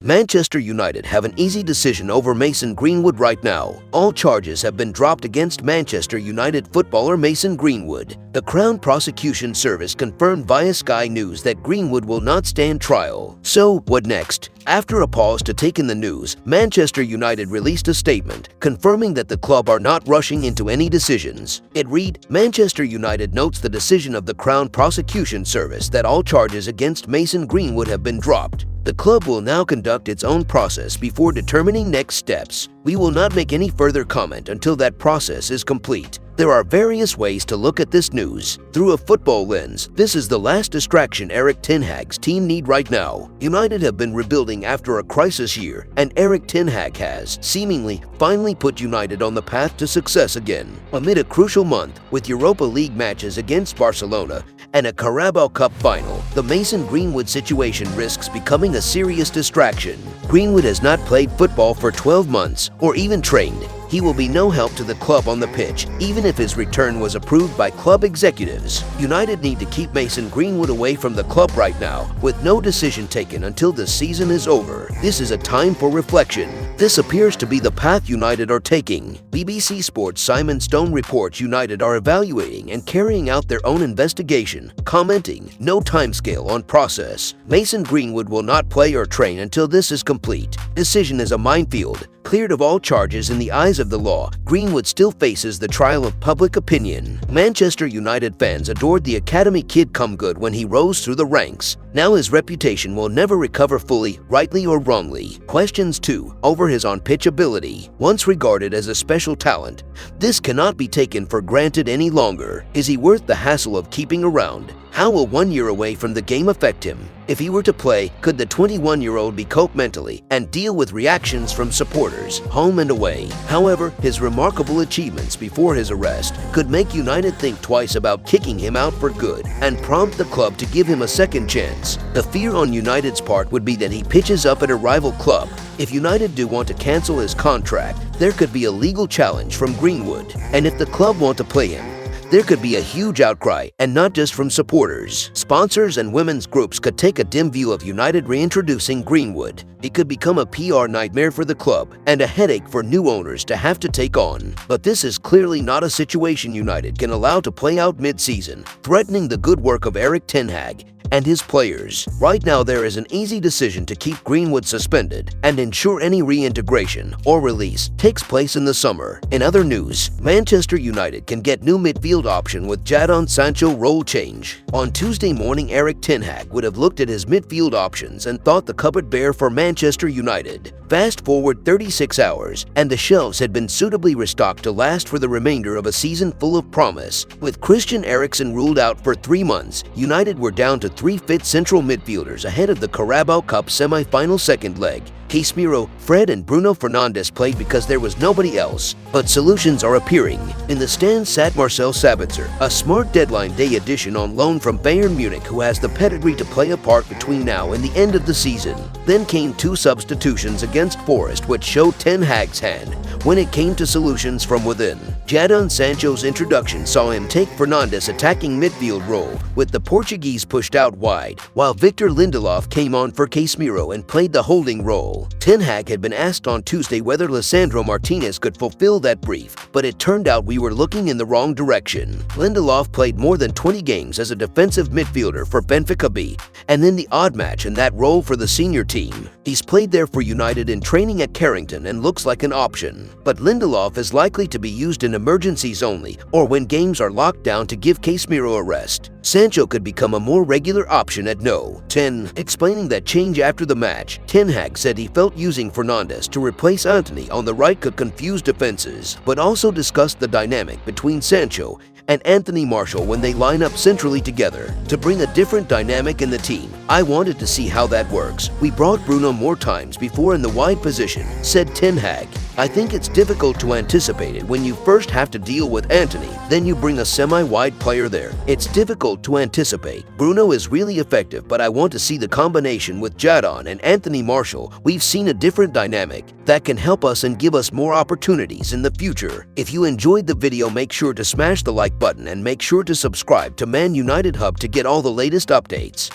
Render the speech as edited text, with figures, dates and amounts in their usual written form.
Manchester United have an easy decision over Mason Greenwood right now. All charges have been dropped against Manchester United footballer Mason Greenwood. The Crown Prosecution Service confirmed via Sky News that Greenwood will not stand trial. So, what next? After a pause to take in the news, Manchester United released a statement confirming that the club are not rushing into any decisions. It read, "Manchester United notes the decision of the Crown Prosecution Service that all charges against Mason Greenwood have been dropped. The club will now conduct its own process before determining next steps. We will not make any further comment until that process is complete." There are various ways to look at this news. Through a football lens, this is the last distraction Erik ten Hag's team need right now. United have been rebuilding after a crisis year, and Erik ten Hag has, seemingly, finally put United on the path to success again. Amid a crucial month, with Europa League matches against Barcelona and a Carabao Cup final, the Mason Greenwood situation risks becoming a serious distraction. Greenwood has not played football for 12 months, or even trained. He will be no help to the club on the pitch, even if his return was approved by club executives. United need to keep Mason Greenwood away from the club right now, with no decision taken until the season is over. This is a time for reflection. This appears to be the path United are taking. BBC Sports' Simon Stone reports United are evaluating and carrying out their own investigation, commenting, "No timescale on process. Mason Greenwood will not play or train until this is complete. Decision is a minefield." Cleared of all charges in the eyes of the law, Greenwood still faces the trial of public opinion. Manchester United fans adored the academy kid come good when he rose through the ranks. Now his reputation will never recover fully, rightly or wrongly. Questions too, over his on-pitch ability. Once regarded as a special talent, this cannot be taken for granted any longer. Is he worth the hassle of keeping around? How will 1 year away from the game affect him? If he were to play, could the 21-year-old be cope mentally and deal with reactions from supporters, home and away? However, his remarkable achievements before his arrest could make United think twice about kicking him out for good and prompt the club to give him a second chance. The fear on United's part would be that he pitches up at a rival club. If United do want to cancel his contract, there could be a legal challenge from Greenwood. And if the club want to play him, there could be a huge outcry, and not just from supporters. Sponsors and women's groups could take a dim view of United reintroducing Greenwood. It could become a PR nightmare for the club and a headache for new owners to have to take on. But this is clearly not a situation United can allow to play out mid-season, threatening the good work of Erik ten Hag and his players. Right now, there is an easy decision to keep Greenwood suspended and ensure any reintegration or release takes place in the summer. In other news, Manchester United can get new midfield option with Jadon Sancho role change. On Tuesday morning, Erik ten Hag would have looked at his midfield options and thought the cupboard bare for Manchester United. Fast forward 36 hours, and the shelves had been suitably restocked to last for the remainder of a season full of promise. With Christian Eriksen ruled out for 3 months, United were down to 3 fit central midfielders ahead of the Carabao Cup semi-final second leg. Casemiro, Fred and Bruno Fernandes played because there was nobody else. But solutions are appearing. In the stands sat Marcel Sabitzer, a smart deadline day addition on loan from Bayern Munich who has the pedigree to play a part between now and the end of the season. Then came 2 substitutions against Forest which showed ten Hag's hand when it came to solutions from within. Jadon Sancho's introduction saw him take Fernandes' attacking midfield role, with the Portuguese pushed out wide, while Victor Lindelof came on for Casemiro and played the holding role. Ten Hag had been asked on Tuesday whether Lisandro Martinez could fulfill that brief, but it turned out we were looking in the wrong direction. Lindelof played more than 20 games as a defensive midfielder for Benfica B, and then the odd match in that role for the senior team. He's played there for United in training at Carrington and looks like an option. But Lindelof is likely to be used in emergencies only, or when games are locked down to give Casemiro a rest. Sancho could become a more regular option at no. 10. Explaining that change after the match, ten Hag said he felt using Fernandes to replace Antony on the right could confuse defenses, but also discussed the dynamic between Sancho and Anthony Martial when they line up centrally together to bring a different dynamic in the team. I wanted to see how that works. We brought Bruno more times before in the wide position, said ten Hag. I think it's difficult to anticipate it when you first have to deal with Antony, then you bring a semi-wide player there. It's difficult to anticipate. Bruno is really effective, but I want to see the combination with Jadon and Anthony Martial. We've seen a different dynamic that can help us and give us more opportunities in the future. If you enjoyed the video, make sure to smash the like button and make sure to subscribe to Man United Hub to get all the latest updates.